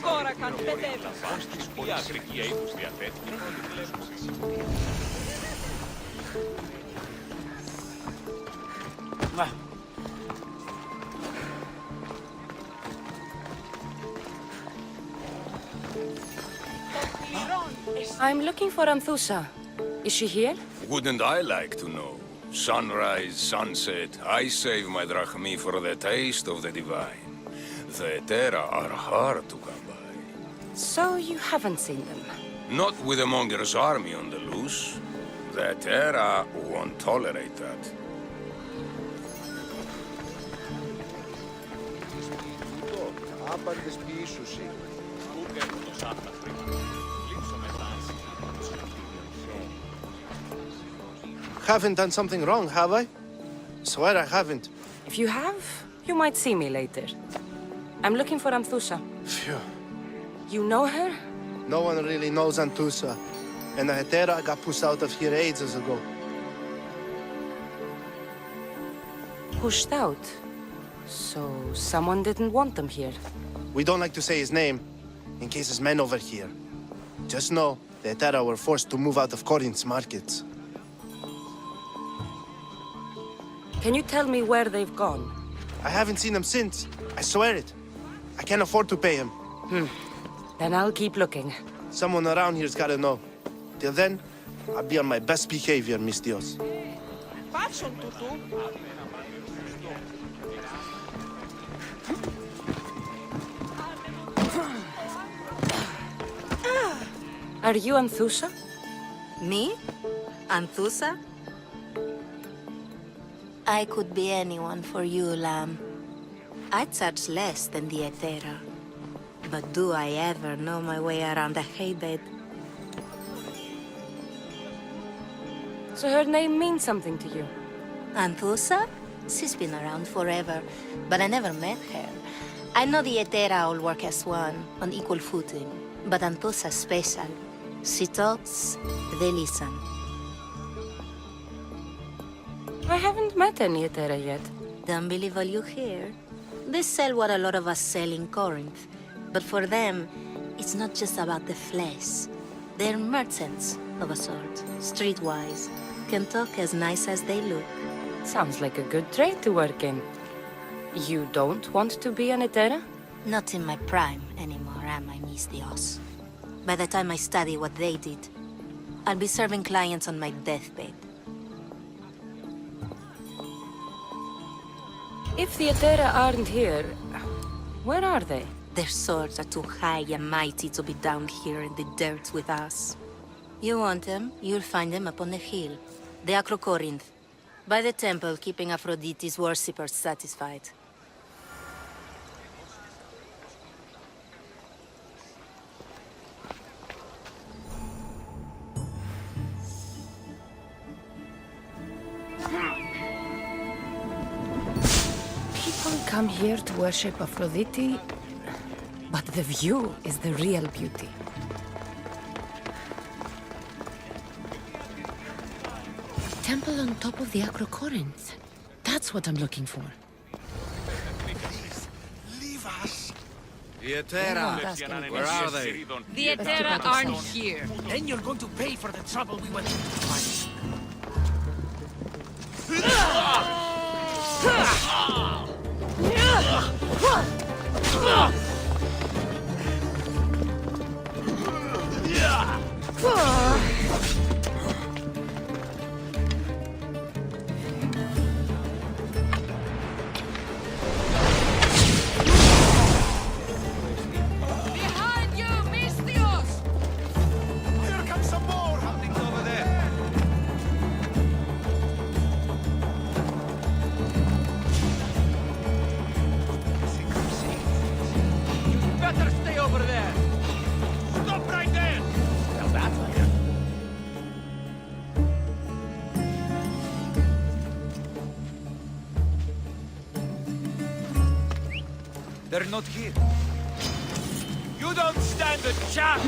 Κόρακαν πετέβησαν. Η ιατρική αίτους διαθέτει. I'm looking for Anthusa. Is she here? Wouldn't I like to know? Sunrise, sunset, I save my drachmi for the taste of the divine. The Etera are hard to come by. So you haven't seen them? Not with the Monger's army on the loose. The Etera won't tolerate that. Άπαντες ποιήσουσι. Ούτε έχουν το σάπτα χρήματα. Λείψω μετά. Haven't done something wrong, have I? Swear I haven't. If you have, you might see me later. I'm looking for Anthusa. Phew. You know her? No one really knows Antusa. And the Hetera got pushed out of here ages ago. Pushed out. So someone didn't want them here. We don't like to say his name, in case his men over here. Just know, the Hetera were forced to move out of Corinth's markets. Can you tell me where they've gone? I haven't seen him since. I swear it. I can't afford to pay him. Then I'll keep looking. Someone around here's gotta know. Till then, I'll be on my best behavior, mis Dios. Πάτσον τούτου. Are you Anthusa? Me? Anthusa? I could be anyone for you, Lamb. I charge less than the Etera. But do I ever know my way around a haybed? So her name means something to you? Anthusa? She's been around forever, but I never met her. I know the Etera all work as one, on equal footing. But Anthusa's special. She talks, they listen. I haven't met any Etera yet. Don't believe all you hear. They sell what a lot of us sell in Corinth. But for them, it's not just about the flesh. They're merchants, of a sort, streetwise. Can talk as nice as they look. Sounds like a good trade to work in. You don't want to be an Etera? Not in my prime anymore, am I, Miss Dios? By the time I study what they did, I'll be serving clients on my deathbed. If the Etera aren't here, where are they? Their swords are too high and mighty to be down here in the dirt with us. You want them, you'll find them up on the hill. The Acrocorinth. By the temple, keeping Aphrodite's worshippers satisfied. People come here to worship Aphrodite, but the view is the real beauty. Temple on top of the Acrocorinth. That's what I'm looking for. Leave us! The Etera, where are they? The Etera aren't here. Then you're going to pay for the trouble we went through to find you. Behind you, mis Dios! Here comes some more! Something's over there. Better stay over there! Stop right there! Now that's like They're not here. You don't stand a chance!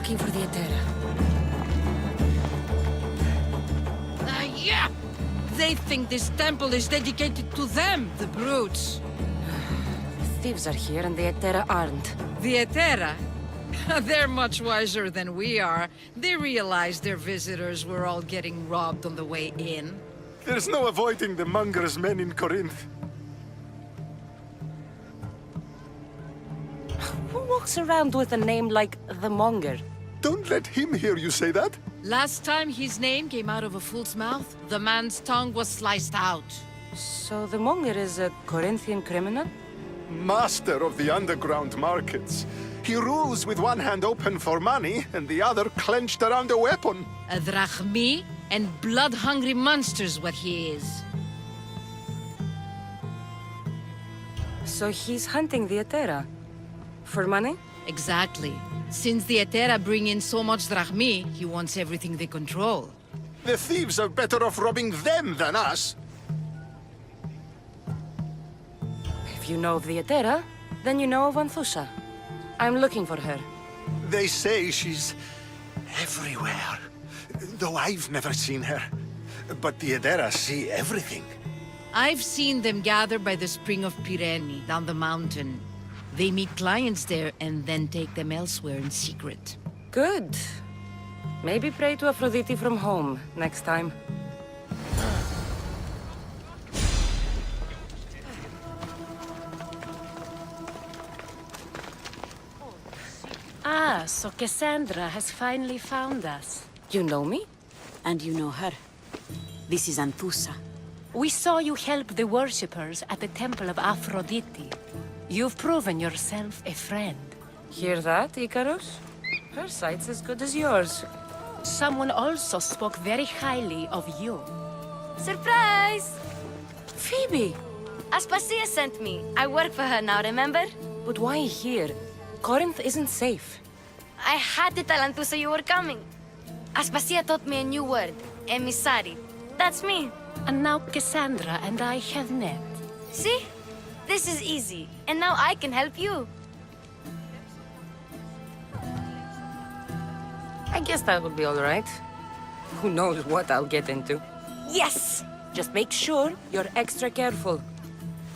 looking for the Etera. Yeah! They think this temple is dedicated to them, the brutes. The thieves are here and the Etera aren't. The Etera? They're much wiser than we are. They realized their visitors were all getting robbed on the way in. There's no avoiding the monger's men in Corinth. Who walks around with a name like the Monger? Don't let him hear you say that. Last time his name came out of a fool's mouth, the man's tongue was sliced out. So the Monger is a Corinthian criminal? Master of the underground markets. He rules with one hand open for money and the other clenched around a weapon. A drachmi and blood-hungry monster's what he is. So he's hunting the Etera? For money? Exactly. Since the Etera bring in so much drachmi, he wants everything they control. The thieves are better off robbing them than us. If you know of the Etera, then you know of Anthusa. I'm looking for her. They say she's everywhere, though I've never seen her. But the Edera see everything. I've seen them gather by the spring of Pirene, down the mountain. They meet clients there and then take them elsewhere in secret. Good. Maybe pray to Aphrodite from home next time. Ah, so Cassandra has finally found us. You know me? And you know her. This is Anthusa. We saw you help the worshippers at the Temple of Aphrodite. You've proven yourself a friend. Hear that, Icarus? Her sight's as good as yours. Someone also spoke very highly of you. Surprise! Phoebe! Aspasia sent me. I work for her now, remember? But why here? Corinth isn't safe. I had to tell Anthusa you were coming. Aspasia taught me a new word, emissary. That's me. And now Cassandra and I have met. See? This is easy. And now I can help you. I guess that would be all right. Who knows what I'll get into. Yes! Just make sure you're extra careful.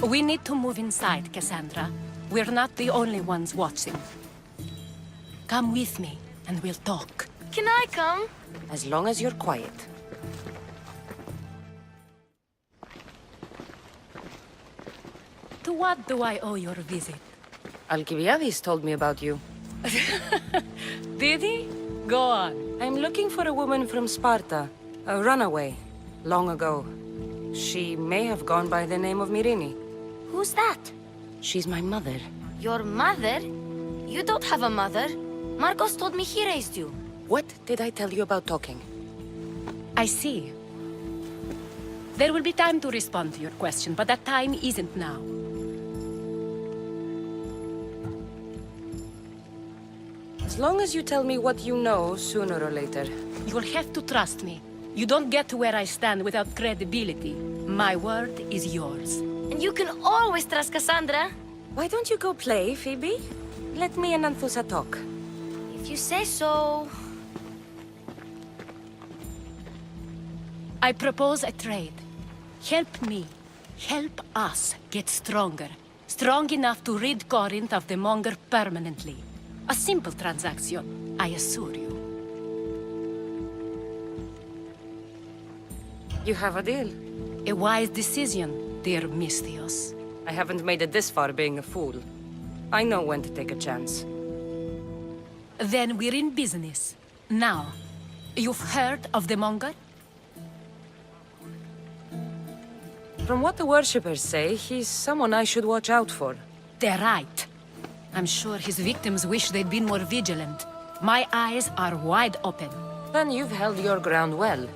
We need to move inside, Cassandra. We're not the only ones watching. Come with me, and we'll talk. Can I come? As long as you're quiet. To what do I owe your visit? Alcibiades told me about you. Did he? Go on. I'm looking for a woman from Sparta. A runaway. Long ago. She may have gone by the name of Myrine. Who's that? She's my mother. Your mother? You don't have a mother. Marcos told me he raised you. What did I tell you about talking? I see. There will be time to respond to your question, but that time isn't now. As long as you tell me what you know, sooner or later. You'll have to trust me. You don't get to where I stand without credibility. My word is yours. And you can always trust Cassandra. Why don't you go play, Phoebe? Let me and Anthusa talk. If you say so. I propose a trade. Help me. Help us get stronger. Strong enough to rid Corinth of the Monger permanently. A simple transaction, I assure you. You have a deal. A wise decision, dear Misthios. I haven't made it this far being a fool. I know when to take a chance. Then we're in business. Now, you've heard of the Monger? From what the worshippers say, he's someone I should watch out for. They're right. I'm sure his victims wish they'd been more vigilant. My eyes are wide open. Then you've held your ground well.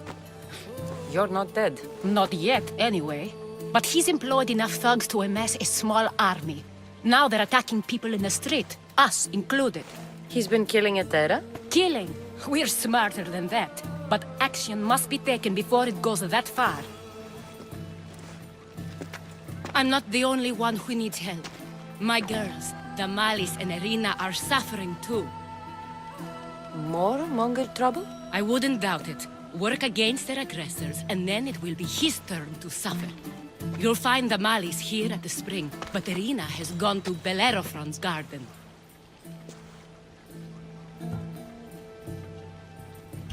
You're not dead. Not yet, anyway. But he's employed enough thugs to amass a small army. Now they're attacking people in the street, us included. He's been killing Etera? Killing? We're smarter than that. But action must be taken before it goes that far. I'm not the only one who needs help. My girls, Damalis and Irina, are suffering too. More Monger trouble? I wouldn't doubt it. Work against their aggressors, and then it will be his turn to suffer. You'll find the Malis here at the spring, but Irina has gone to Bellerophon's garden.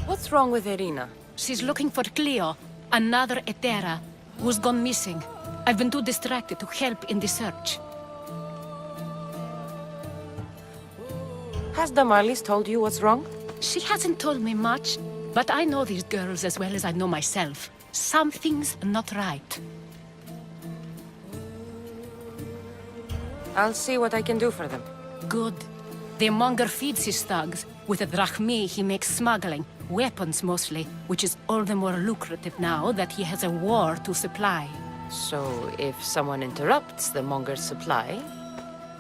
What's wrong with Irina? She's looking for Cleo, another Etera, who's gone missing. I've been too distracted to help in the search. Has Damalis told you what's wrong? She hasn't told me much, but I know these girls as well as I know myself. Something's not right. I'll see what I can do for them. Good. The monger feeds his thugs. With the drachmi, he makes smuggling. Weapons, mostly, which is all the more lucrative now that he has a war to supply. So, if someone interrupts the Monger's supply,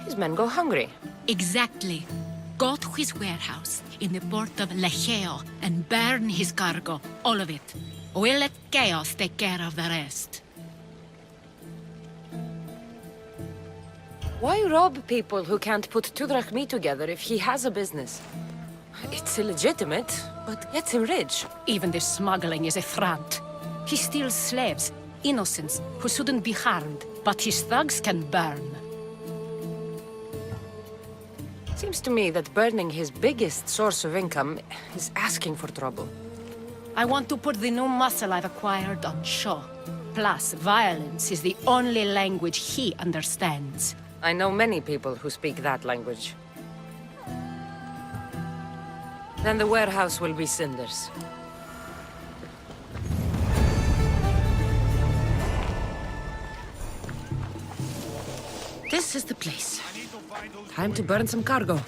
his men go hungry. Exactly. Go to his warehouse in the port of Lecheo and burn his cargo, all of it. We'll let chaos take care of the rest. Why rob people who can't put 2 drachmi together if he has a business? It's illegitimate, but gets him rich. Even the smuggling is a front. He steals slaves, innocents, who shouldn't be harmed, but his thugs can burn. Seems to me that burning his biggest source of income is asking for trouble. I want to put the new muscle I've acquired on show. Plus, violence is the only language he understands. I know many people who speak that language. Then the warehouse will be cinders. This is the place. Time to burn some cargo.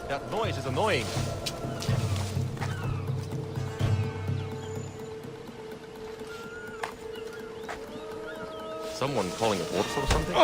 That noise is annoying. Someone calling a waterfall or something?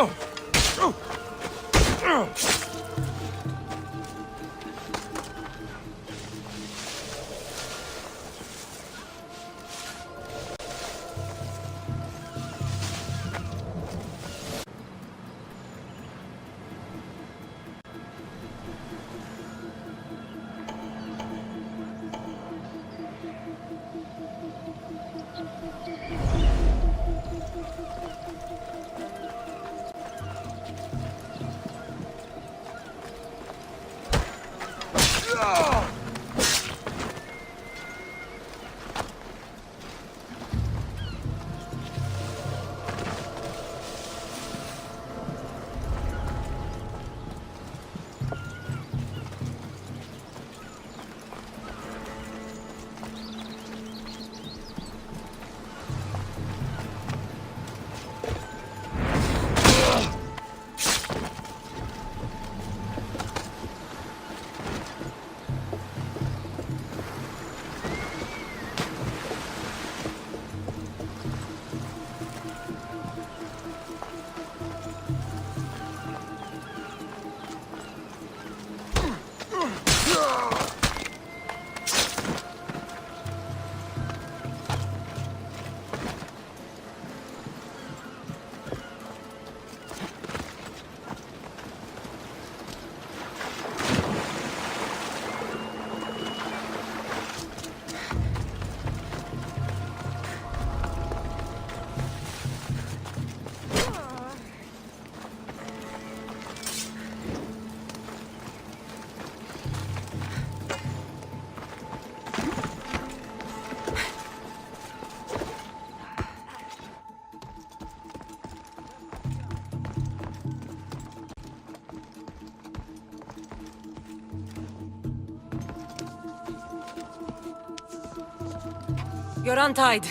You're untied.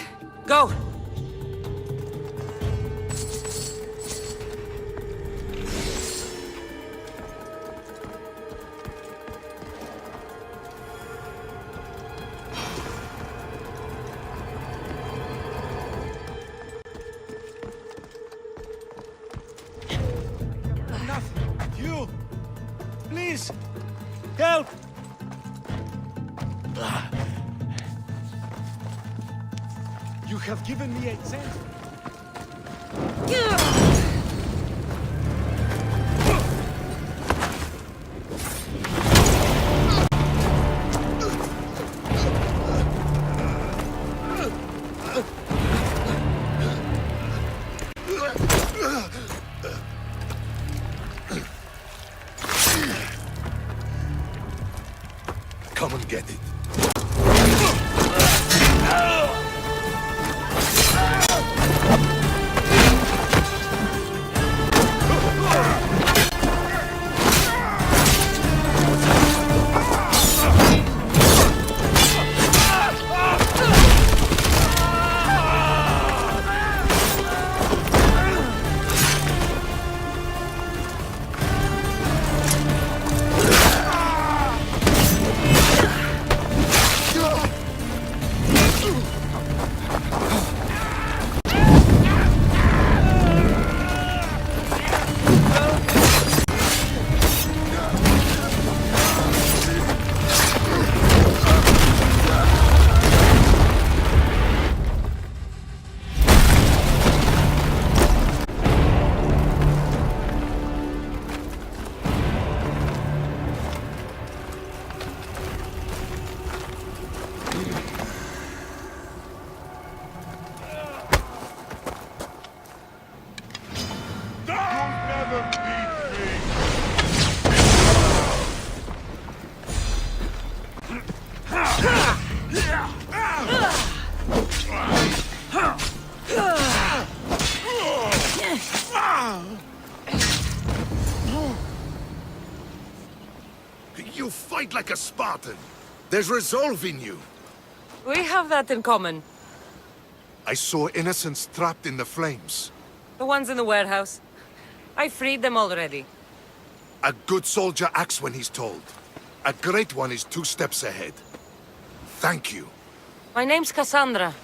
Go! Help! You have given me a chance. Come and get it. You fight like a Spartan. There's resolve in you. We have that in common. I saw innocents trapped in the flames. The ones in the warehouse. I freed them already. A good soldier acts when he's told. A great one is 2 steps ahead. Thank you. My name's Cassandra.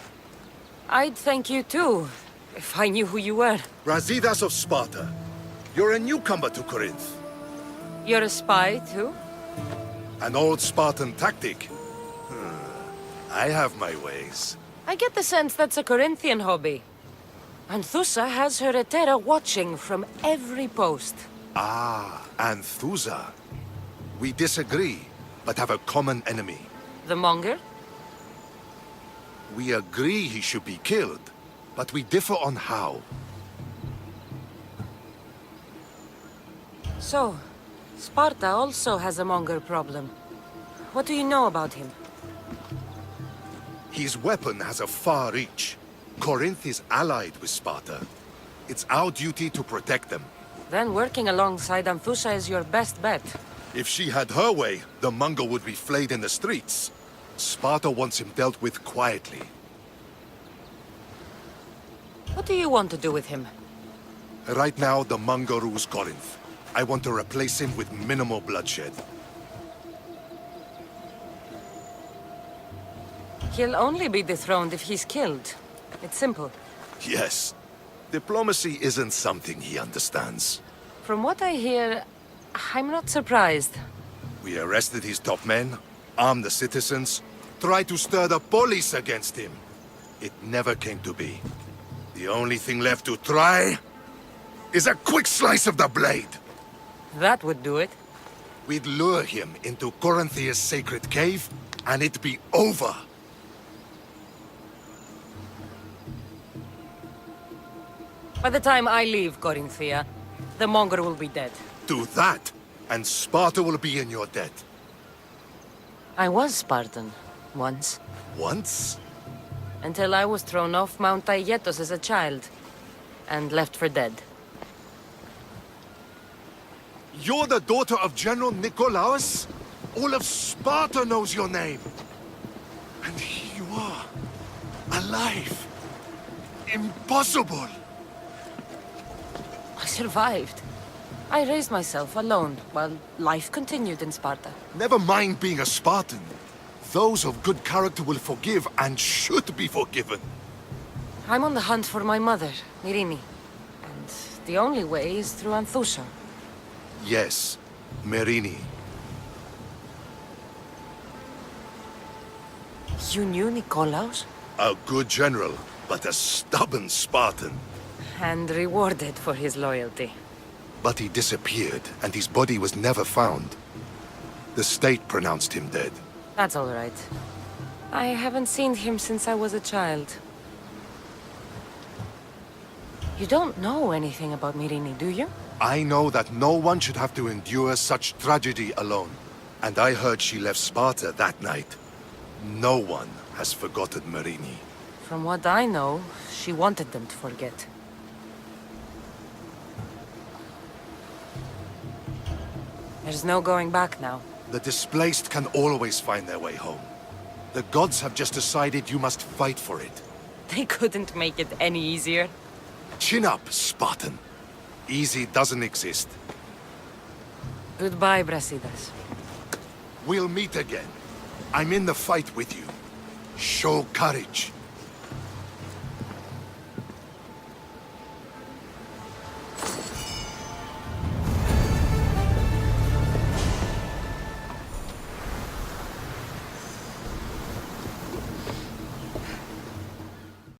I'd thank you too, if I knew who you were. Razidas of Sparta. You're a newcomer to Corinth. You're a spy too? An old Spartan tactic. I have my ways. I get the sense that's a Corinthian hobby. Anthusa has her Etera watching from every post. Ah, Anthusa. We disagree, but have a common enemy. The Monger? We agree he should be killed, but we differ on how. So, Sparta also has a Monger problem. What do you know about him? His weapon has a far reach. Corinth is allied with Sparta. It's our duty to protect them. Then working alongside Anthusa is your best bet. If she had her way, the Mongol would be flayed in the streets. Sparta wants him dealt with quietly. What do you want to do with him? Right now, the Mongol rules Corinth. I want to replace him with minimal bloodshed. He'll only be dethroned if he's killed. It's simple. Yes. Diplomacy isn't something he understands. From what I hear, I'm not surprised. We arrested his top men, armed the citizens, tried to stir the police against him. It never came to be. The only thing left to try is a quick slice of the blade. That would do it. We'd lure him into Corinthia's sacred cave, and it'd be over. By the time I leave Corinthia, the Monger will be dead. Do that, and Sparta will be in your debt. I was Spartan, once. Once? Until I was thrown off Mount Aietos as a child, and left for dead. You're the daughter of General Nikolaos? All of Sparta knows your name. And here you are, alive. Impossible. I survived. I raised myself alone, while life continued in Sparta. Never mind being a Spartan. Those of good character will forgive and should be forgiven. I'm on the hunt for my mother, Myrini. And the only way is through Anthusa. Yes, Merini. You knew Nikolaos? A good general, but a stubborn Spartan. And rewarded for his loyalty. But he disappeared, and his body was never found. The state pronounced him dead. That's all right. I haven't seen him since I was a child. You don't know anything about Myrini, do you? I know that no one should have to endure such tragedy alone. And I heard she left Sparta that night. No one has forgotten Myrini. From what I know, she wanted them to forget. There's no going back now. The displaced can always find their way home. The gods have just decided you must fight for it. They couldn't make it any easier. Chin up, Spartan. Easy doesn't exist. Goodbye, Brasidas. We'll meet again. I'm in the fight with you. Show courage.